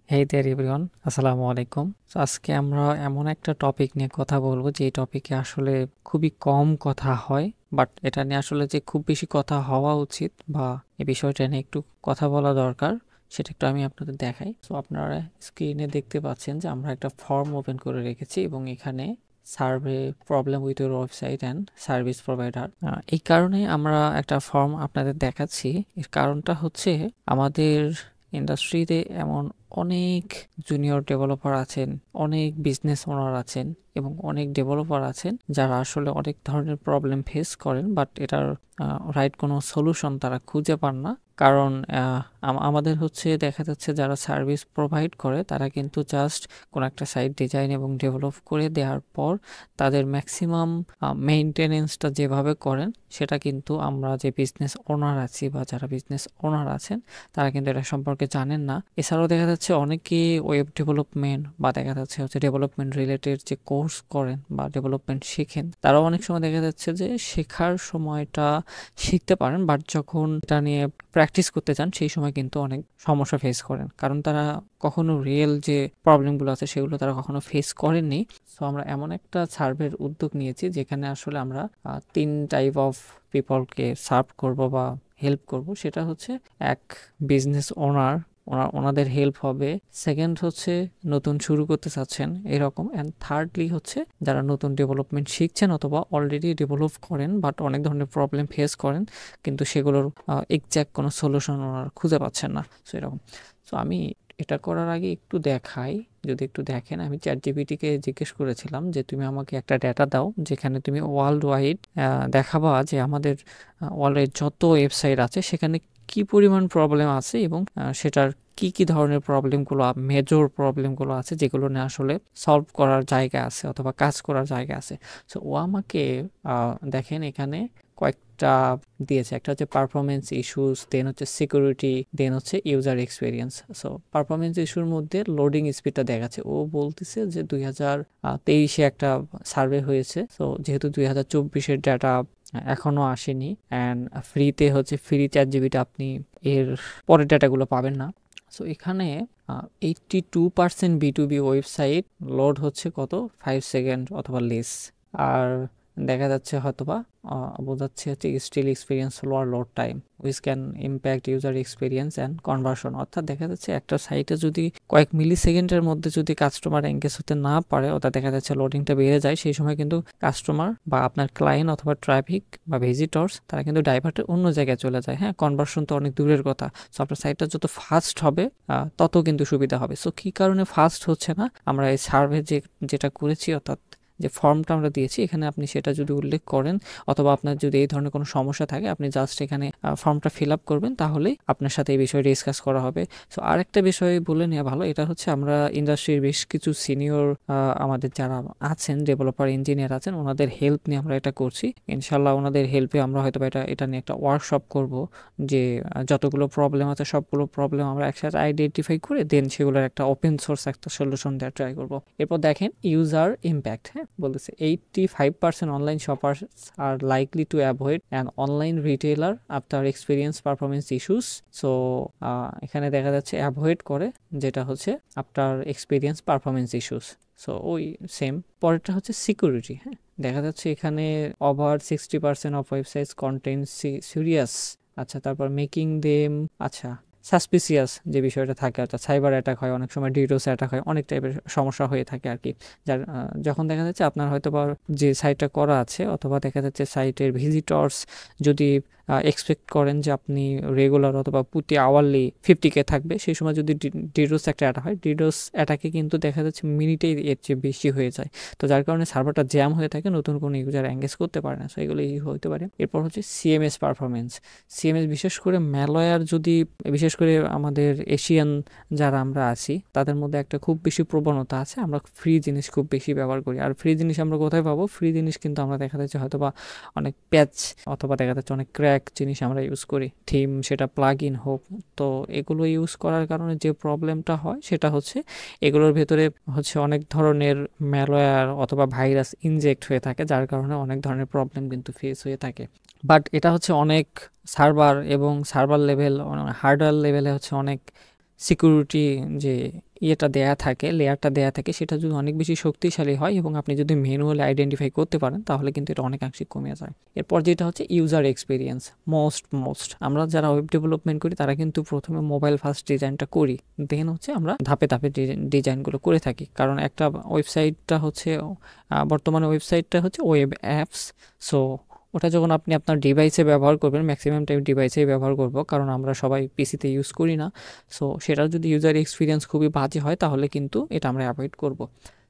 হেই দেয়ার everyone, আসসালামু আলাইকুম। তো আজকে আমরা এমন একটা টপিক নিয়ে কথা বলবো যে টপিকে আসলে খুবই কম কথা হয়, বাট এটা নিয়ে আসলে যে খুব বেশি কথা হওয়া উচিত বা এই বিষয়টা নিয়ে একটু কথা বলা দরকার, সেটা একটু আমি আপনাদের দেখাই। তো আপনারা স্ক্রিনে দেখতে পাচ্ছেন যে আমরা একটা ফর্ম ওপেন করে রেখেছি এবং এখানে survey problem with your website and service provider. এই কারণে আমরা একটা ফর্ম আপনাদের দেখাচ্ছি। এর কারণটা হচ্ছে আমাদের ইন্ডাস্ট্রিতে এমন অনেক জুনিয়র ডেভেলপার আছেন, অনেক বিজনেস ওনার আছেন এবং অনেক ডেভেলপার আছেন যারা আসলে অনেক ধরনের প্রবলেম ফেস করেন, বাট এটার রাইট কোনো সলিউশন তারা খুঁজে পান না। কারণ আমাদের হচ্ছে দেখা যাচ্ছে যারা সার্ভিস প্রোভাইড করে তারা কিন্তু জাস্ট কোনো একটা সাইট ডিজাইন এবং ডেভেলপ করে দেওয়ার পর তাদের ম্যাক্সিমাম মেইনটেনেন্সটা যেভাবে করেন সেটা কিন্তু আমরা যে বিজনেস ওনার আছি বা যারা বিজনেস ওনার আছেন তারা কিন্তু এটা সম্পর্কে জানেন না। এছাড়াও দেখা যাচ্ছে অনেকে ওয়েব ডেভেলপমেন্ট বা দেখা যাচ্ছে হচ্ছে ডেভেলপমেন্ট রিলেটেড যে কোর্স করেন বা ডেভেলপমেন্ট শিখেন, তারাও অনেক সময় দেখা যাচ্ছে যে শেখার সময়টা শিখতে পারেন, বাট যখন এটা নিয়ে প্র্যাকটিস করতে চান সেই সময় কিন্তু অনেক সমস্যা ফেস করেন, কারণ তারা কখনো রিয়েল যে প্রবলেমগুলো আছে সেগুলো তারা কখনো ফেস করেননি। সো আমরা এমন একটা সার্ভের উদ্যোগ নিয়েছি যেখানে আসলে আমরা 3 টাইপ অফ পিপলকে সার্ভ করব বা হেল্প করব। সেটা হচ্ছে এক, বিজনেস ওনার, ওনাদের হেল্প হবে। সেকেন্ড হচ্ছে নতুন শুরু করতে চাচ্ছেন এরকম, অ্যান্ড থার্ডলি হচ্ছে যারা নতুন ডেভেলপমেন্ট শিখছেন অথবা অলরেডি ডেভেলপ করেন বাট অনেক ধরনের প্রবলেম ফেস করেন কিন্তু সেগুলোর এক্স্যাক্ট কোনো সলিউশন ওনারা খুঁজে পাচ্ছেন না। সো এরকম। সো আমি এটা করার আগে একটু দেখাই, যদি একটু দেখেন, আমি চ্যাটজিপিটিকে জিজ্ঞেস করেছিলাম যে তুমি আমাকে একটা ডেটা দাও যেখানে তুমি ওয়ার্ল্ড ওয়াইড দেখাবা যে আমাদের ওয়ার্ল্ডের যত ওয়েবসাইট আছে সেখানে কি পরিমাণ প্রবলেম আছে এবং সেটার কি কি ধরনের প্রবলেমগুলো, মেজর প্রবলেমগুলো আছে যেগুলো নিয়ে আসলে সলভ করার জায়গা আছে অথবা কাজ করার জায়গা আছে। সো ও আমাকে দেখেন এখানে কয়েকটা দিয়েছে। একটা হচ্ছে পারফরমেন্স ইস্যুস, দেন হচ্ছে সিকিউরিটি, দেন হচ্ছে ইউজার এক্সপিরিয়েন্স। সো পারফরমেন্স ইস্যুর মধ্যে লোডিং স্পিডটা দেখাচ্ছে। ও বলতেছে যে 2023-এ একটা সার্ভে হয়েছে, তো যেহেতু 2024-এর ডাটা এখনো আসেনি, অ্যান্ড ফ্রিতে হচ্ছে ফ্রি চ্যাটজিপিটি আপনি এর পরের ডাটাগুলো পাবেন না। সো এখানে 82% B2B ওয়েবসাইট লোড হচ্ছে কত, 5 সেকেন্ড অথবা লেস। আর দেখা যাচ্ছে হয়তোবা বোঝাচ্ছে হচ্ছে still experience lower load time which can impact user experience and conversion. অর্থাৎ দেখা যাচ্ছে একটা সাইটে যদি কয়েক মিলি সেকেন্ডের মধ্যে যদি কাস্টমার এঙ্গেজ হতে না পারে, অর্থাৎ দেখা যাচ্ছে লোডিংটা বেড়ে যায়, সেই সময় কিন্তু কাস্টমার বা আপনার ক্লায়েন্ট অথবা ট্রাফিক বা ভিজিটর্স তারা কিন্তু ডাইভার্টে অন্য জায়গায় চলে যায়। হ্যাঁ, কনভার্সন তো অনেক দূরের কথা। সো আপনার সাইটটা যত ফাস্ট হবে তত কিন্তু সুবিধা হবে। সো কী কারণে ফাস্ট হচ্ছে না, আমরা এই সার্ভে যেটা করেছি অর্থাৎ যে ফর্মটা আমরা দিয়েছি এখানে আপনি সেটা যদি উল্লেখ করেন অথবা আপনার যদি এই ধরনের কোনো সমস্যা থাকে আপনি জাস্ট এখানে ফর্মটা ফিল আপ করবেন, তাহলেই আপনার সাথে এই বিষয়ে ডিসকাস করা হবে। সো আরেকটা বিষয় বলে নেওয়া ভালো, এটা হচ্ছে আমরা ইন্ডাস্ট্রির বেশ কিছু সিনিয়র আমাদের যারা আছেন ডেভেলপার ইঞ্জিনিয়ার আছেন ওনাদের হেল্প নিয়ে আমরা এটা করছি। ইনশাল্লাহ ওনাদের হেল্পে আমরা হয়তো এটা নিয়ে একটা ওয়ার্কশপ করব, যে যতগুলো প্রবলেম আছে সবগুলো প্রবলেম আমরা একসাথে আইডেন্টিফাই করে দেন সেগুলোর একটা ওপেন সোর্স একটা সলিউশন দেওয়ার ট্রাই করবো। এরপর দেখেন ইউজার ইম্প্যাক্ট। হ্যাঁ, বলতেছে 85% online shoppers are likely to avoid an online retailer after experience performance issues. So এখানে দেখা যাচ্ছে অ্যাভয়েড করে, যেটা হচ্ছে after experience performance issues. So ওই সেম। পরেরটা হচ্ছে সিকিউরিটি। হ্যাঁ, দেখা যাচ্ছে এখানে over 60% of websites content serious. আচ্ছা, তারপর মেকিং দেম, আচ্ছা সাসপিসিয়াস যে বিষয়টা থাকে, অর্থাৎ সাইবার অ্যাটাক হয়, অনেক সময় ডিডোস অ্যাটাক হয়, অনেক টাইপের সমস্যা হয়ে থাকে আর কি। যার যখন দেখা যাচ্ছে আপনার হয়তো বা যে সাইটটা করা আছে অথবা দেখা যাচ্ছে সাইটের ভিজিটর্স যদি এক্সপেক্ট করেন যে আপনি রেগুলার অথবা প্রতি আওয়ারলি 50K থাকবে, সেই সময় যদি ডিডোস একটা অ্যাটাক হয়, ডিডোস অ্যাটাকে কিন্তু দেখা যাচ্ছে মিনিটেই এর চেয়ে বেশি হয়ে যায়। তো যার কারণে সার্ভারটা জ্যাম হয়ে থাকে, নতুন কোনো ইউজার এঙ্গেজ করতে পারে না। সো এগুলো হতে পারে। এরপর হচ্ছে সিএমএস পারফরমেন্স। সিএমএস বিশেষ করে ম্যালওয়্যার, যদি বিশেষ করে আমাদের এশিয়ান যারা আমরা আছি তাদের মধ্যে একটা খুব বেশি প্রবণতা আছে, আমরা ফ্রি জিনিস খুব বেশি ব্যবহার করি। আর ফ্রি জিনিস আমরা কোথায় পাবো? ফ্রি জিনিস কিন্তু আমরা দেখা যাচ্ছে হয়তো বা অনেক প্যাচ অথবা দেখা যাচ্ছে অনেক ক্র্যাক জিনিস আমরা ইউজ করি, থিম, সেটা প্লাগ ইন হোক। তো এগুলো ইউজ করার কারণে যে প্রবলেমটা হয় সেটা হচ্ছে এগুলোর ভেতরে হচ্ছে অনেক ধরনের ম্যালওয়্যার অথবা ভাইরাস ইনজেক্ট হয়ে থাকে, যার কারণে অনেক ধরনের প্রবলেম কিন্তু ফেস হয়ে থাকে। বাট এটা হচ্ছে অনেক সার্ভার এবং সার্ভার লেভেল, হার্ডওয়্যার লেভেলে হচ্ছে অনেক সিকিউরিটি যে ইয়েটা দেয়া থাকে, লেয়ারটা দেয়া থাকে, সেটা যদি অনেক বেশি শক্তিশালী হয় এবং আপনি যদি ম্যানুয়ালি আইডেন্টিফাই করতে পারেন তাহলে কিন্তু এটা অনেকাংশে কমে যায়। এরপর যেটা হচ্ছে ইউজার এক্সপিরিয়েন্স, মোস্ট আমরা যারা ওয়েব ডেভেলপমেন্ট করি তারা কিন্তু প্রথমে মোবাইল ফার্স্ট ডিজাইনটা করি, দেন হচ্ছে আমরা ধাপে ধাপে ডিজাইনগুলো করে থাকি। কারণ একটা ওয়েবসাইটটা হচ্ছে বর্তমানে ওয়েবসাইটটা হচ্ছে ওয়েব অ্যাপস। সো ওটা যখন আপনি আপনার ডিভাইসে ব্যবহার করবেন, ম্যাক্সিমাম টাইম ডিভাইসেই ব্যবহার করব, কারণ আমরা সবাই পিসিতে ইউজ করি না। সো সেটার যদি ইউজার এক্সপিরিয়েন্স খুবই বাজে হয় তাহলে কিন্তু এটা আমরা অ্যাভয়েড করব।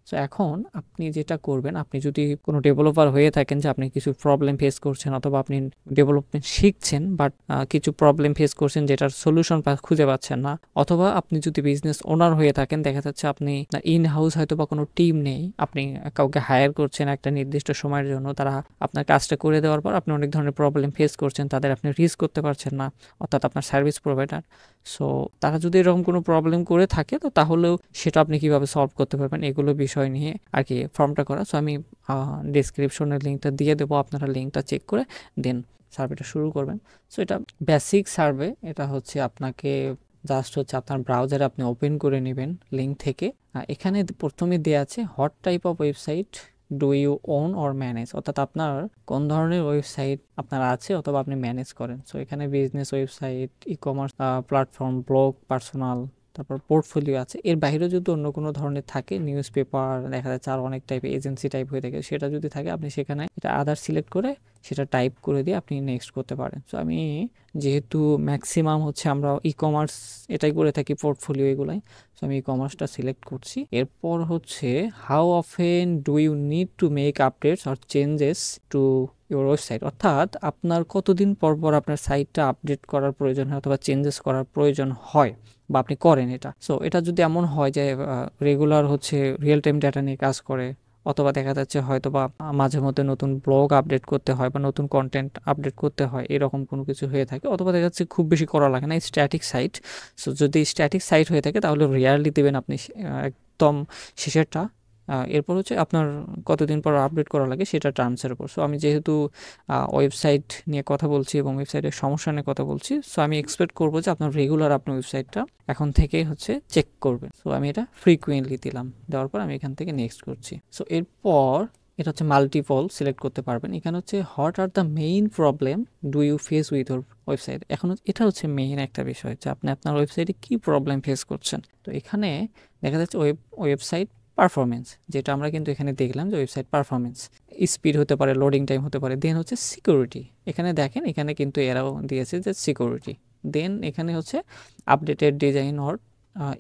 সো এখন আপনি যেটা করবেন, আপনি যদি কোনো ডেভেলপার হয়ে থাকেন যে আপনি কিছু প্রবলেম ফেস করছেন অথবা আপনি ডেভেলপমেন্ট শিখছেন বাট কিছু প্রবলেম ফেস করছেন যেটার সলিউশন খুঁজে পাচ্ছেন না, অথবা আপনি যদি বিজনেস ওনার হয়ে থাকেন, দেখা যাচ্ছে আপনি ইন হাউস হয়তো বা কোনো টিম নেই, আপনি কাউকে হায়ার করছেন একটা নির্দিষ্ট সময়ের জন্য, তারা আপনার কাজটা করে দেওয়ার পর আপনি অনেক ধরনের প্রবলেম ফেস করছেন, তাদের আপনি রিচ করতে পারছেন না, অর্থাৎ আপনার সার্ভিস প্রোভাইডার। সো তারা যদি এরকম কোনো প্রবলেম করে থাকে তো তাহলেও সেটা আপনি কিভাবে সলভ করতে পারবেন এগুলো বিষয় নিয়ে আর কি ফর্মটা করা। সো আমি ডিসক্রিপশনের লিঙ্কটা দিয়ে দেবো, আপনারা লিঙ্কটা চেক করে দেন সার্ভেটা শুরু করবেন। সো এটা বেসিক সার্ভে, এটা হচ্ছে আপনাকে জাস্ট হচ্ছে আপনার ব্রাউজারে আপনি ওপেন করে নেবেন লিঙ্ক থেকে। এখানে প্রথমে দেওয়া আছে what type of website do you own or manage, অর্থাৎ আপনার কোন ধরনের ওয়েবসাইট আপনার আছে অথবা আপনি ম্যানেজ করেন। সো এখানে business website, e commerce platform, blog, personal, তারপর পোর্টফোলিও আছে। এর বাইরেও যদি অন্য কোনো ধরনের থাকে, নিউজ পেপার দেখা যাচ্ছে আর অনেক টাইপ এজেন্সি টাইপ হয়ে থাকে, সেটা যদি থাকে আপনি সেখানে এটা আদার সিলেক্ট করে সেটা টাইপ করে দিয়ে আপনি নেক্সট করতে পারেন। সো আমি যেহেতু ম্যাক্সিমাম হচ্ছে আমরা ই কমার্স এটাই করে থাকি, পোর্টফোলিও এগুলাই, সো আমি ই কমার্সটা সিলেক্ট করছি। এরপর হচ্ছে how often do you need to make updates or changes to your website, অর্থাৎ আপনার কতদিন পর পর আপনার সাইটটা আপডেট করার প্রয়োজন হয় অথবা চেঞ্জেস করার প্রয়োজন হয় বা আপনি করেন এটা। সো এটা যদি এমন হয় যে রেগুলার হচ্ছে রিয়েল টাইম ডাটা নিয়ে কাজ করে, অথবা দেখা যাচ্ছে হয়তো বা মাঝে মধ্যে নতুন ব্লগ আপডেট করতে হয় বা নতুন কন্টেন্ট আপডেট করতে হয়, এরকম কোনো কিছু হয়ে থাকে, অথবা দেখা যাচ্ছে খুব বেশি করা লাগে না, স্ট্যাটিক সাইট। সো যদি স্ট্যাটিক সাইট হয়ে থাকে তাহলে রেয়ারলি দেবেন আপনি একদম শেষেরটা। এরপর হচ্ছে আপনার কতদিন পর আপডেট করা লাগে সেটা টার্মসের উপর। সো আমি যেহেতু ওয়েবসাইট নিয়ে কথা বলছি এবং ওয়েবসাইটের সমস্যা নিয়ে কথা বলছি, সো আমি এক্সপেক্ট করবো যে আপনার রেগুলার আপনার ওয়েবসাইটটা এখন থেকেই হচ্ছে চেক করবেন। সো আমি এটা ফ্রিকুয়েন্টলি দিলাম, দেওয়ার পর আমি এখান থেকে নেক্সট করছি। সো এরপর এটা হচ্ছে মাল্টিপল সিলেক্ট করতে পারবেন। এখানে হচ্ছে what are the main problem do you face with your website, এখন এটা হচ্ছে মেইন একটা বিষয় যে আপনি আপনার ওয়েবসাইটে কী প্রবলেম ফেস করছেন। তো এখানে দেখা যাচ্ছে ওয়েবসাইট পারফরমেন্স, যেটা আমরা কিন্তু এখানে দেখলাম যে ওয়েবসাইট পারফরমেন্স, স্পিড হতে পারে, লোডিং টাইম হতে পারে, দেন হচ্ছে সিকিউরিটি। এখানে দেখেন এখানে কিন্তু এরাও দিয়েছে যে সিকিউরিটি, দেন এখানে হচ্ছে updated design or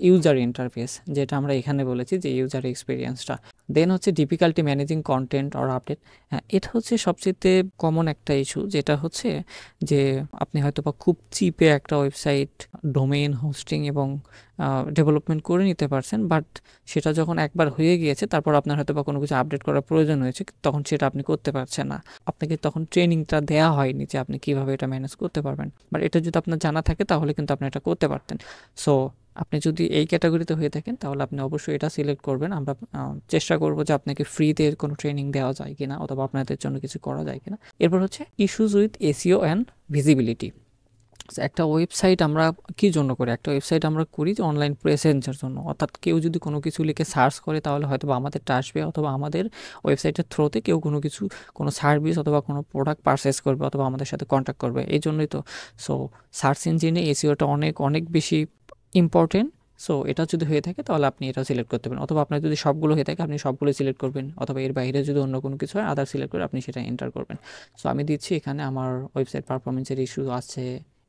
user interface, যেটা আমরা এখানে বলেছি যে ইউজার এক্সপিরিয়েন্সটা, দেন হচ্ছে difficulty managing content or update. হ্যাঁ, এটা হচ্ছে সবচেয়ে কমন একটা ইস্যু, যেটা হচ্ছে যে আপনি হয়তো বা খুব চিপে একটা ওয়েবসাইট ডোমেইন, হোস্টিং এবং ডেভেলপমেন্ট করে নিতে পারছেন, বাট সেটা যখন একবার হয়ে গিয়েছে তারপর আপনার হয়তো বা কোনো কিছু আপডেট করার প্রয়োজন হয়েছে, তখন সেটা আপনি করতে পারছেন না, আপনাকে তখন ট্রেনিংটা দেওয়া হয়নি যে আপনি কিভাবে এটা ম্যানেজ করতে পারবেন। বাট এটা যদি আপনার জানা থাকে তাহলে কিন্তু আপনি এটা করতে পারতেন। সো আপনি যদি এই ক্যাটাগরিতে হয়ে থাকেন তাহলে আপনি অবশ্যই এটা সিলেক্ট করবেন। আমরা চেষ্টা করবো যে আপনাকে ফ্রিতে কোনো ট্রেনিং দেওয়া যায় কিনা অথবা আপনাদের জন্য কিছু করা যায় কিনা। এরপর হচ্ছে issues with SEO and visibility. একটা ওয়েবসাইট আমরা কি জন্য করি, একটা ওয়েবসাইট আমরা করি যে অনলাইন প্রেজেন্সের জন্য, অর্থাৎ কেউ যদি কোনো কিছু লিখে সার্চ করে তাহলে হয়তো বা আমাদেরটা আসবে, অথবা আমাদের ওয়েবসাইটের থ্রুতে কেউ কোনো কিছু, কোনো সার্ভিস অথবা কোনো প্রোডাক্ট পারচেস করবে অথবা আমাদের সাথে কন্ট্যাক্ট করবে, এই জন্যই তো। সো সার্চ ইঞ্জিনে এসইওটা অনেক অনেক বেশি ইম্পর্টেন্ট। সো এটা যদি হয়ে থাকে তাহলে আপনি এটা সিলেক্ট করতে পারেন, অথবা আপনার যদি সবগুলো হয়ে থাকে আপনি সবগুলো সিলেক্ট করবেন, অথবা এর বাইরে যদি অন্য কোনো কিছু হয় আদার সিলেক্ট করে আপনি সেটা এন্টার করবেন। সো আমি দিচ্ছি এখানে আমার ওয়েবসাইট পারফরমেন্সের ইস্যু আছে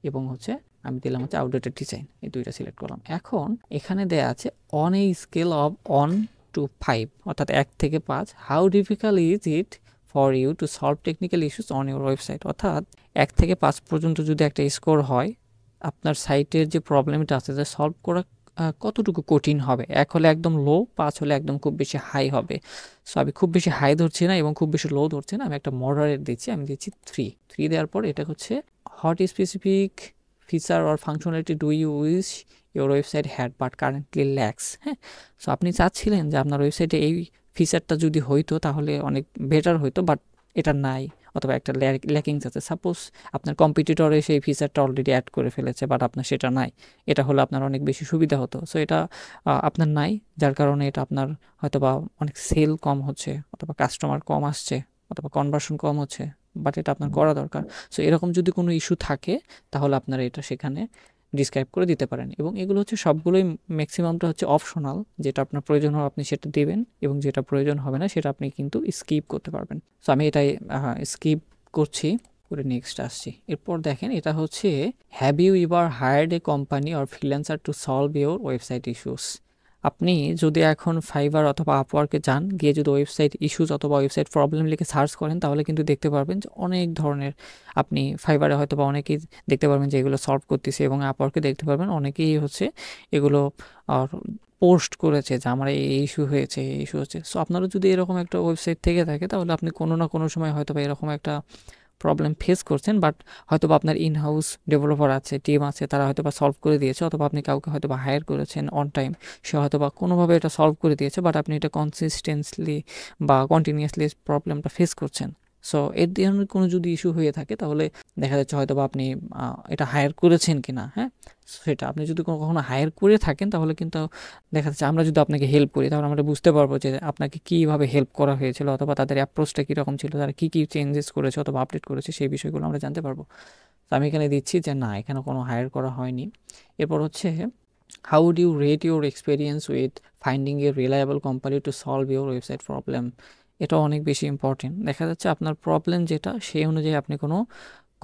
এবং হচ্ছে আমি দিলাম হচ্ছে আউটডেটেড ডিজাইন, এই দুইটা সিলেক্ট করলাম। এখন এখানে দেয়া আছে on a scale of 1 to 5, অর্থাৎ 1 থেকে 5, how difficult is it for you to solve technical issues on your website, অর্থাৎ 1 থেকে 5 পর্যন্ত যদি একটা স্কোর হয়, আপনার সাইটের যে প্রবলেমটা আছে যে সলভ করা কতটুকু কঠিন হবে। 1 হলে একদম লো, 5 হলে একদম খুব বেশি হাই হবে। সো আমি খুব বেশি হাই ধরছি না এবং খুব বেশি লো ধরছি না, আমি একটা মডারেট দিচ্ছি, আমি দিচ্ছি 3 দেওয়ার পর এটা হচ্ছে what specific feature or functionality do you wish your website had but currently lacks. হ্যাঁ, সো আপনি চাচ্ছিলেন যে আপনার ওয়েবসাইটে এই ফিচারটা যদি হইতো তাহলে অনেক বেটার হইতো, বাট এটা নাই, অথবা একটা ল্যাকিংস আছে। সাপোজ আপনার কম্পিটিটরে সেই ফিচারটা অলরেডি অ্যাড করে ফেলেছে, বাট আপনার সেটা নাই। এটা হলে আপনার অনেক বেশি সুবিধা হতো। সো এটা আপনার নাই, যার কারণে এটা আপনার হয়তোবা অনেক সেল কম হচ্ছে, অথবা কাস্টমার কম আসছে, অথবা কনভার্সন কম হচ্ছে, বাট এটা আপনার করা দরকার। সো এরকম যদি কোনো ইস্যু থাকে তাহলে আপনারা এটা সেখানে ডিসক্রাইব করে দিতে পারেন। এবং এগুলো হচ্ছে সবগুলোই, ম্যাক্সিমামটা হচ্ছে অপশনাল, যেটা আপনার প্রয়োজন হবে আপনি সেটা দেবেন, এবং যেটা প্রয়োজন হবে না সেটা আপনি কিন্তু স্কিপ করতে পারবেন। সো আমি এটাই স্কিপ করছি, করে নেক্সট আসছি। এরপর দেখেন, এটা হচ্ছে have you ever hired a company or freelancer to solve your website issues. আপনি যদি এখন ফাইবার অথবা আপওয়ার্কে যান, গিয়ে যদি ওয়েবসাইট ইস্যুস অথবা ওয়েবসাইট প্রবলেম লিখে সার্চ করেন, তাহলে কিন্তু দেখতে পারবেন যে অনেক ধরনের, আপনি ফাইবারে হয়তো বা অনেকেই দেখতে পারবেন যে এগুলো সলভ করতেছে, এবং আপওয়ার্কে দেখতে পারবেন অনেকেই হচ্ছে এগুলো পোস্ট করেছে যে আমার এই ইস্যু হয়েছে, এই ইস্যু হচ্ছে। সো আপনারও যদি এরকম একটা ওয়েবসাইট থেকে থাকে, তাহলে আপনি কোনো না কোনো সময় হয়তো বা এরকম একটা প্রবলেম ফেস করছেন, বাট হয়তো বা আপনার ইন হাউস ডেভেলপার আছে, টিম আছে, তারা হয়তো বা সলভ করে দিয়েছে, অথবা আপনি কাউকে হয়তো বা হায়ার করেছেন অন টাইম, সে হয়তো বা কোনোভাবে এটা সলভ করে দিয়েছে, বাট আপনি এটা কনসিস্টেন্সলি বা কন্টিনিউয়াসলি প্রবলেমটা ফেস করছেন। সো এর ধরনের কোনো যদি ইস্যু হয়ে থাকে, তাহলে দেখা যাচ্ছে হয়তো বা আপনি এটা হায়ার করেছেন কিনা, হ্যাঁ, সেটা আপনি যদি কখনো হায়ার করে থাকেন, তাহলে কিন্তু দেখা যাচ্ছে আমরা যদি আপনাকে হেল্প করি, তাহলে আমরা বুঝতে পারবো যে আপনাকে কীভাবে হেল্প করা হয়েছিল, অথবা তাদের অ্যাপ্রোচটা কীরকম ছিল, তারা কী কী চেঞ্জেস করেছে অথবা আপডেট করেছে, সেই বিষয়গুলো আমরা জানতে পারবো। তো আমি এখানে দিচ্ছি যে না, এখানে কোনো হায়ার করা হয়নি। এরপর হচ্ছে how do you rate your experience with finding a reliable company to solve your website problem. এটা অনেক বেশি ইম্পর্টেন্ট। দেখা যাচ্ছে আপনার প্রবলেম যেটা, সেই অনুযায়ী আপনি কোনো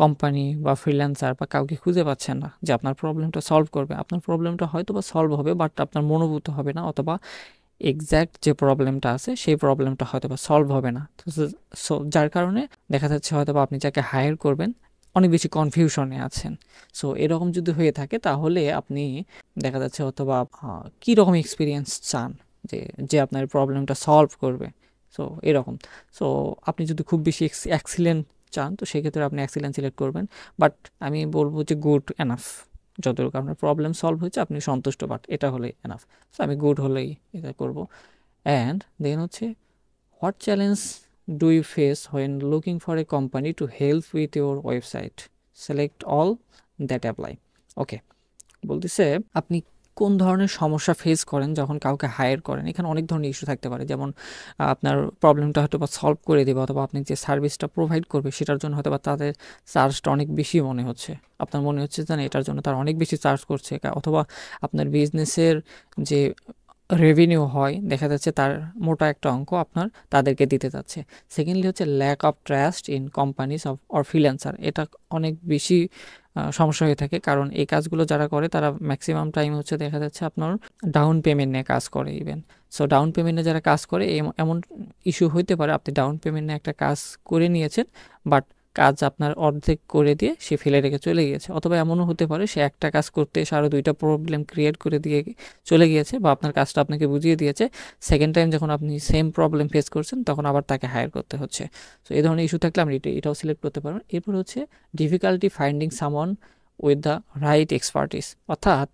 কোম্পানি বা ফ্রিল্যান্সার বা কাউকে খুঁজে পাচ্ছেন না যে আপনার প্রবলেমটা সলভ করবে। আপনার প্রবলেমটা হয়তো বা সলভ হবে, বাট আপনার মনোভূত হবে না, অথবা এক্স্যাক্ট যে প্রবলেমটা আছে সেই প্রবলেমটা হয়তো বা সলভ হবে না। সো যার কারণে দেখা যাচ্ছে হয়তো বা আপনি যাকে হায়ার করবেন অনেক বেশি কনফিউশনে আছেন। সো এরকম যদি হয়ে থাকে, তাহলে আপনি দেখা যাচ্ছে হয়তো বা কীরকম এক্সপিরিয়েন্স চান যে যে আপনার প্রবলেমটা সলভ করবে। সো এরকম, সো আপনি যদি খুব বেশি এক্সিলেন্ট চান, তো সেক্ষেত্রে আপনি এক্সিলেন্ট সিলেক্ট করবেন, বাট আমি বলবো যে গুড এনাফ। যতটুকু আপনার প্রবলেম সলভ হয়েছে আপনি সন্তুষ্ট, বাট এটা হলেই এনাফ। সো আমি গুড হলেই এটা করব। অ্যান্ড দেন হচ্ছে what challenge do you face when looking for a company to help with your website, select all that apply. Okay, বলতেছে আপনি কোন ধরনের সমস্যা ফেস করেন যখন কাউকে হায়ার করেন। এখানে অনেক ধরনের ইস্যু থাকতে পারে, যেমন আপনার প্রবলেমটা হয়তো বা সলভ করে দেবে, অথবা আপনি যে সার্ভিসটা প্রোভাইড করবে সেটার জন্য হয়তো বা তাদের চার্জটা অনেক বেশি মনে হচ্ছে, আপনার মনে হচ্ছে যে না, এটার জন্য তারা অনেক বেশি চার্জ করছে, অথবা আপনার বিজনেসের যে রেভিনিউ হয়, দেখা যাচ্ছে তার মোটা একটা অঙ্ক আপনার তাদেরকে দিতে যাচ্ছে। সেকেন্ডলি হচ্ছে lack of trust in companies or freelancer. এটা অনেক বেশি সমস্যা হয়ে থাকে, কারণ এই কাজগুলো যারা করে তারা ম্যাক্সিমাম টাইম হচ্ছে দেখা যাচ্ছে আপনার ডাউন পেমেন্ট নিয়ে কাজ করে ইভেন। সো ডাউন পেমেন্টে যারা কাজ করে, এমন ইস্যু হইতে পারে আপনি ডাউন পেমেন্ট নিয়ে একটা কাজ করে নিয়েছেন, বাট কাজ আপনার অর্ধেক করে দিয়ে সে ফেলে রেখে চলে গিয়েছে, অথবা এমনও হতে পারে সে একটা কাজ করতে এসে আরও 2টা প্রবলেম ক্রিয়েট করে দিয়ে চলে গিয়েছে, বা আপনার কাজটা আপনাকে বুঝিয়ে দিয়েছে, সেকেন্ড টাইম যখন আপনি সেম প্রবলেম ফেস করছেন তখন আবার তাকে হায়ার করতে হচ্ছে। সো এই ধরনের ইস্যু থাকলে আপনি এটাও সিলেক্ট করতে পারবেন। এরপর হচ্ছে ডিফিকাল্টি ফাইন্ডিং সামন উইথ দ্য রাইট এক্সপার্টিস, অর্থাৎ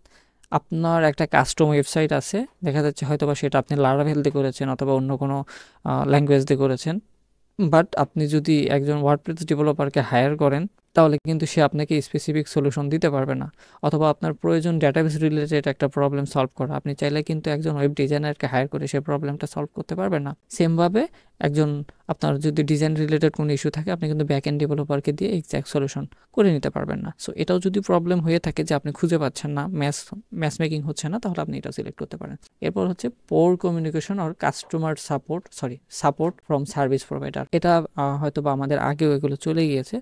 আপনার একটা কাস্টম ওয়েবসাইট আছে, দেখা যাচ্ছে হয়তো বা সেটা আপনি লারাভেল দিয়ে করেছেন, অথবা অন্য কোনো ল্যাঙ্গুয়েজ দিয়ে করেছেন, বাট আপনি যদি একজন ওয়ার্ডপ্রেস ডেভেলপারকে হায়ার করেন, তাহলে কিন্তু সে আপনাকে স্পেসিফিক সলিউশন দিতে পারবে না, অথবা আপনার প্রয়োজন ডেটাবেস রিলেটেড একটা প্রবলেম সলভ করা, আপনি চাইলে কিন্তু একজন ওয়েব ডিজাইনারকে হায়ার করে সে প্রবলেমটা সলভ করতে পারবে না। সেমভাবে একজন আপনার যদি ডিজাইন রিলেটেড কোনো ইস্যু থাকে, আপনি কিন্তু ব্যাক এন্ড ডেভেলপারকে দিয়ে এক্স্যাক্ট সলিউশন করে নিতে পারবেন না। সো এটাও যদি প্রবলেম হয়ে থাকে যে আপনি খুঁজে পাচ্ছেন না, ম্যাচ মেকিং হচ্ছে না, তাহলে আপনি এটা সিলেক্ট করতে পারেন। এরপর হচ্ছে poor communication or customer support from service provider. এটা হয়তো বা আমাদের আগেও এগুলো চলে গিয়েছে,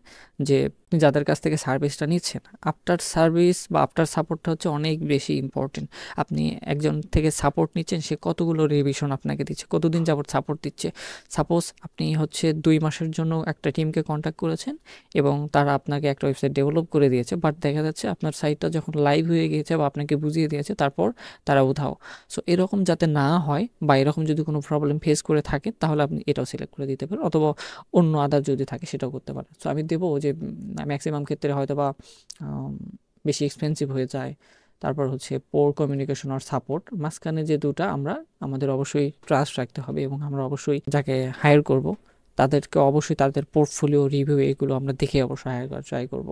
যে আপনি যাদের কাছ থেকে সার্ভিসটা নিচ্ছেন, আফটার সার্ভিস বা আফটার সাপোর্টটা হচ্ছে অনেক বেশি ইম্পর্টেন্ট। আপনি একজন থেকে সাপোর্ট নিচ্ছেন, সে কতগুলো রিভিশন আপনাকে দিচ্ছে, কতদিন যাবত সাপোর্ট দিচ্ছে। সাপোজ আপনি হচ্ছে 2 মাসের জন্য একটা টিমকে কন্ট্যাক্ট করেছেন, এবং তারা আপনাকে একটা ওয়েবসাইট ডেভেলপ করে দিয়েছে, বাট দেখা যাচ্ছে আপনার সাইটটা যখন লাইভ হয়ে গিয়েছে বা আপনাকে বুঝিয়ে দিয়েছে, তারপর তারা উধাও। সো এরকম যাতে না হয়, বা এরকম যদি কোনো প্রবলেম ফেস করে থাকে, তাহলে আপনি এটাও সিলেক্ট করে দিতে পারেন, অথবা অন্য আদার যদি থাকে সেটাও করতে পারেন। সো আমি দেবো যে ম্যাক্সিমাম ক্ষেত্রে হয়তো বা বেশি এক্সপেন্সিভ হয়ে যায়। তারপর হচ্ছে পোর কমিউনিকেশন আর সাপোর্ট, মাঝখানে যে দুটা আমরা আমাদের অবশ্যই ট্রাস্ট রাখতে হবে, এবং আমরা অবশ্যই যাকে হায়ার করব তাদেরকে অবশ্যই তাদের পোর্টফোলিও রিভিউ এগুলো আমরা দেখে অবশ্যই হায়ার করার ট্রাই করব।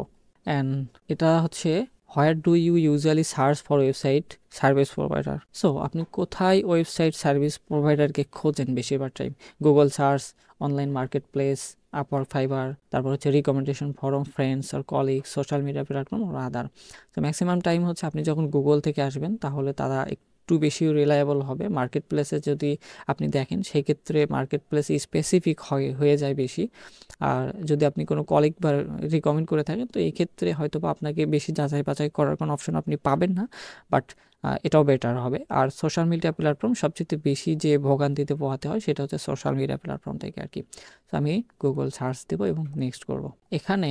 অ্যান্ড এটা হচ্ছে where do you usually search for website service provider. So আপনি কোথায় ওয়েবসাইট সার্ভিস প্রোভাইডারকে খোঁজেন বেশিরভাগ time? Google search, online market place, Upwork, Fiverr, তারপর হচ্ছে রিকমেন্ডেশন ফরম, ফ্রেন্ডস আর কলিগ, সোশ্যাল মিডিয়া প্ল্যাটফর্ম আর আদার। তো ম্যাক্সিমাম টাইম হচ্ছে আপনি যখন গুগল থেকে আসবেন তাহলে তারা একটু বেশি রিলায়েবল হবে। মার্কেট প্লেসে যদি আপনি দেখেন সেক্ষেত্রে মার্কেট প্লেস স্পেসিফিক হয়ে যায় বেশি। আর যদি আপনি কোনো কলিগ বা রিকমেন্ড করে থাকেন তো এই ক্ষেত্রে হয়তো বা আপনাকে বেশি যাচাই বাছাই করার কোনো অপশন আপনি পাবেন না, বাট এটাও বেটার হবে। আর সোশ্যাল মিডিয়া প্ল্যাটফর্ম সবচেয়ে বেশি যে ভোগান্তিতে পোহাতে হয় সেটা হচ্ছে সোশ্যাল মিডিয়া প্ল্যাটফর্ম থেকে আর কি। তো আমি গুগল সার্চ দেব এবং নেক্সট করব। এখানে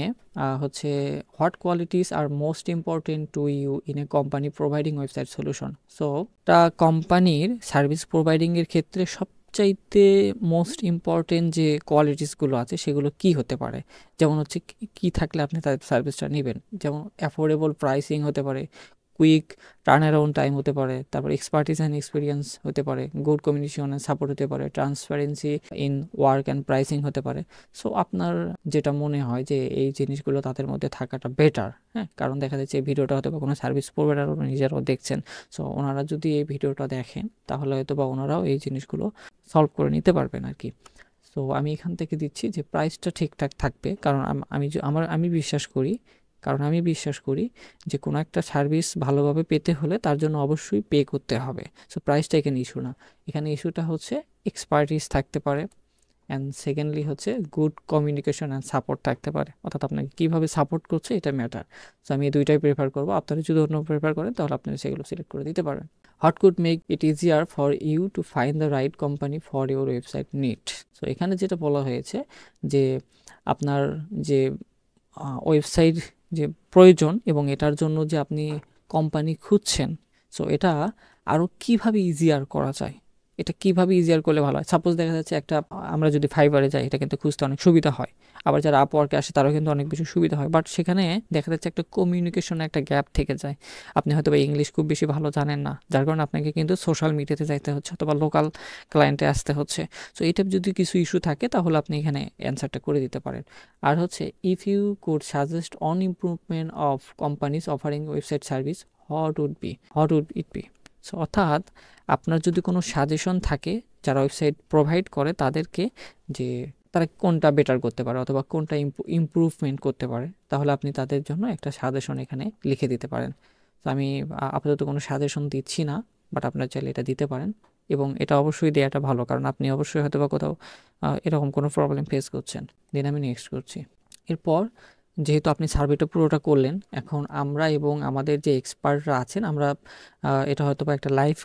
হচ্ছে what qualities are most important to you in a company providing website solution. So তা কোম্পানির সার্ভিস প্রোভাইডিংয়ের ক্ষেত্রে সবচাইতে মোস্ট ইম্পর্টেন্ট যে কোয়ালিটিসগুলো আছে সেগুলো কি হতে পারে, যেমন হচ্ছে কি থাকলে আপনি তাদের সার্ভিসটা নেবেন, যেমন অ্যাফোর্ডেবল প্রাইসিং হতে পারে, কুইক টার্ন অ্যারাউন্ড টাইম হতে পারে, তারপর এক্সপার্টিস অ্যান্ড এক্সপিরিয়েন্স হতে পারে, গুড কমিউনিকেশন অ্যান্ড সাপোর্ট হতে পারে, transparency in work and pricing হতে পারে। সো আপনার যেটা মনে হয় যে এই জিনিসগুলো তাদের মধ্যে থাকাটা বেটার, হ্যাঁ, কারণ দেখা যাচ্ছে এই ভিডিওটা হয়তো বা কোনো সার্ভিস প্রোভাইডার নিজেরাও দেখছেন। সো ওনারা যদি এই ভিডিওটা দেখেন তাহলে হয়তো বা ওনারাও এই জিনিসগুলো সলভ করে নিতে পারবেন আর কি। সো আমি এখান থেকে দিচ্ছি যে প্রাইসটা ঠিকঠাক থাকবে, কারণ আমি বিশ্বাস করি যে কোনো একটা সার্ভিস ভালোভাবে পেতে হলে তার জন্য অবশ্যই পে করতে হবে। সো প্রাইসটা এখানে ইস্যু না, এখানে ইস্যুটা হচ্ছে এক্সপার্টিস থাকতে পারে, অ্যান্ড সেকেন্ডলি হচ্ছে গুড কমিউনিকেশন অ্যান্ড সাপোর্ট থাকতে পারে, অর্থাৎ আপনাকে কীভাবে সাপোর্ট করছে এটা ম্যাটার। সো আমি এই দুইটাই প্রেফার করবো। আপনারা যদি অন্য প্রেফার করেন তাহলে আপনারা সেগুলো সিলেক্ট করে দিতে পারেন। What could make it easier for you to find the right company for your website need. So এখানে যেটা বলা হয়েছে যে আপনার যে ওয়েবসাইট যে প্রয়োজন এবং এটার জন্য যে আপনি কোম্পানি খুঁজছেন, সো এটা আরও কীভাবে ইজিয়ার করা যায়, এটা কীভাবে ইজিয়ার করলে ভালো হয়। সাপোজ দেখা যাচ্ছে আমরা যদি ফাইবারে যাই এটা কিন্তু খুঁজতে অনেক সুবিধা হয়, আবার যারা আপওয়ার্কে আসে তারাও কিন্তু অনেক বেশি সুবিধা হয়, বাট সেখানে দেখা যাচ্ছে একটা কমিউনিকেশনে একটা গ্যাপ থেকে যায়। আপনি হয়তো বা ইংলিশ খুব বেশি ভালো জানেন না, যার কারণে আপনাকে কিন্তু সোশ্যাল মিডিয়াতে যাইতে হচ্ছে অথবা লোকাল ক্লায়েন্টে আসতে হচ্ছে। সো এইটা যদি কিছু ইস্যু থাকে তাহলে আপনি এখানে অ্যান্সারটা করে দিতে পারেন। আর হচ্ছে if you could suggest on improvement of companies offering website service what would it be. So অর্থাৎ আপনার যদি কোনো সাজেশন থাকে যারা ওয়েবসাইট প্রোভাইড করে তাদেরকে, যে তারা কোনটা বেটার করতে পারে অথবা কোনটা ইমপ্রুভমেন্ট করতে পারে, তাহলে আপনি তাদের জন্য একটা সাজেশন এখানে লিখে দিতে পারেন। তো আমি আপাতত কোনো সাজেশন দিচ্ছি না, বাট আপনার চাইলে এটা দিতে পারেন এবং এটা অবশ্যই দেওয়াটা ভালো, কারণ আপনি অবশ্যই হয়তো বা কোথাও এরকম কোনো প্রবলেম ফেস করছেন। দেন আমি নেক্সট করছি। এরপর যেহেতু আপনি সার্ভেটা পুরোটা করলেন, এখন আমরা এবং আমাদের যে এক্সপার্টরা আছেন আমরা এটা হয়তো বা একটা লাইভ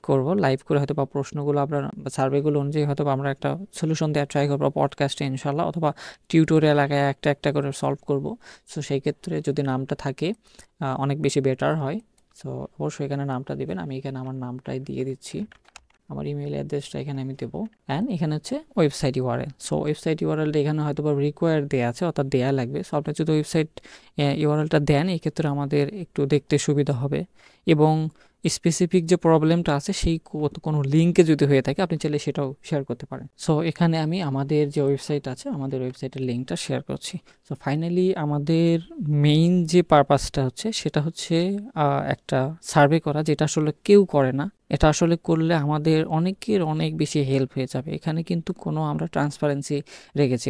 করে হয়তো বা প্রশ্নগুলো আমরা সার্ভেগুলো অনুযায়ী হয়তো বা আমরা একটা সলিউশন দেওয়ার ট্রাই করবো পডকাস্টে ইনশাল্লাহ, অথবা টিউটোরিয়াল আগে একটা করে সলভ করব। সো সেই ক্ষেত্রে যদি নামটা থাকে অনেক বেশি বেটার হয়। সো অবশ্যই এখানে নামটা দিবেন, আমি এখানে আমার নামটাই দিয়ে দিচ্ছি, আমার ইমেল অ্যাড্রেসটা এখানে আমি দেবো, অ্যান্ড এখানে হচ্ছে ওয়েবসাইট ইউআরএল। সো ওয়েবসাইট ইউআরএলটা এখানে হয়তো বা রিকোয়ার দেওয়া আছে, অর্থাৎ দেওয়া লাগবে। সো আপনি যদি ওয়েবসাইট ইউআরএলটা দেন এক্ষেত্রে আমাদের একটু দেখতে সুবিধা হবে, এবং স্পেসিফিক যে প্রবলেমটা আছে সেই কোনো লিঙ্কে যদি হয়ে থাকে আপনি চাইলে সেটাও শেয়ার করতে পারেন। সো এখানে আমি আমাদের যে ওয়েবসাইট আছে আমাদের ওয়েবসাইটের লিঙ্কটা শেয়ার করছি। সো ফাইনালি আমাদের মেইন যে পারপাসটা হচ্ছে সেটা হচ্ছে একটা সার্ভে করা, যেটা আসলে কেউ করে না। এটা আসলে করলে আমাদের অনেকের অনেক বেশি হেল্প হয়ে যাবে। এখানে কিন্তু আমরা ট্রান্সপারেন্সি রেখেছি,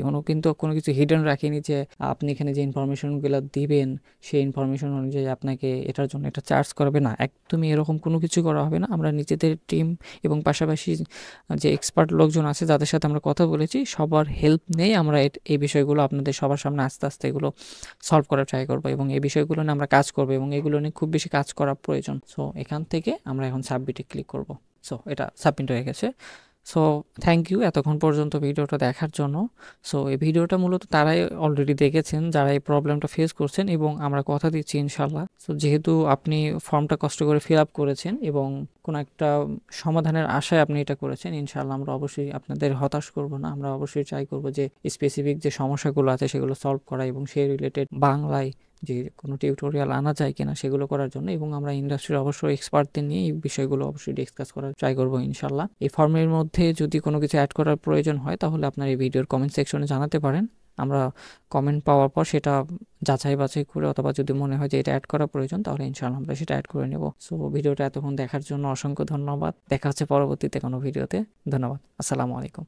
কোনো কিছু হিডেন রাখিনি যে আপনি এখানে যে ইনফরমেশনগুলো দিবেন সেই ইনফরমেশন অনুযায়ী আপনাকে এটার জন্য এটা চার্জ করবে না, একদমই এরকম কোনো কিছু করা হবে না। আমরা নিজেদের টিম এবং পাশাপাশি যে এক্সপার্ট লোকজন আছে যাদের সাথে আমরা কথা বলেছি সবার হেল্প নেই আমরা এই বিষয়গুলো আপনাদের সবার সামনে আস্তে আস্তে এগুলো সলভ করার ট্রাই করবো, এবং এই বিষয়গুলো নিয়ে আমরা কাজ করবো এবং এগুলো নিয়ে খুব বেশি কাজ করা প্রয়োজন। সো এখান থেকে আমরা এখন সাবমিটে ক্লিক করব। সো এটা সাবমিট হয়ে গেছে। সো থ্যাংক ইউ এতক্ষণ পর্যন্ত ভিডিওটা দেখার জন্য। সো এই ভিডিওটা মূলত তারাই অলরেডি দেখেছেন যারা এই প্রবলেমটা ফেস করছেন, এবং আমরা কথা দিচ্ছি ইনশাল্লাহ। সো যেহেতু আপনি ফর্মটা কষ্ট করে ফিল আপ করেছেন এবং কোনো একটা সমাধানের আশায় আপনি এটা করেছেন, ইনশাল্লাহ আমরা অবশ্যই আপনাদের হতাশ করব না। আমরা অবশ্যই ট্রাই করব যে স্পেসিফিক যে সমস্যাগুলো আছে সেগুলো সলভ করা এবং সেই রিলেটেড বাংলায় যে কোনো টিউটোরিয়াল আনা যায় কিনা সেগুলো করার জন্য, এবং আমরা ইন্ডাস্ট্রির অবশ্যই এক্সপার্টদের নিয়ে এই বিষয়গুলো অবশ্যই ডিসকাস করার ট্রাই করবো ইনশাল্লাহ। এই ফর্মের মধ্যে যদি কোনো কিছু অ্যাড করার প্রয়োজন হয় তাহলে আপনার এই ভিডিওর কমেন্ট সেকশনে জানাতে পারেন। আমরা কমেন্ট পাওয়ার পর সেটা যাচাই বাছাই করে, অথবা যদি মনে হয় যে এটা অ্যাড করা প্রয়োজন, তাহলে ইনশাআল্লাহ আমরা সেটা অ্যাড করে নেব। সো ভিডিওটা এতক্ষণ দেখার জন্য অসংখ্য ধন্যবাদ। দেখা হচ্ছে পরবর্তীতে কোনো ভিডিওতে। ধন্যবাদ। আসসালামু আলাইকুম।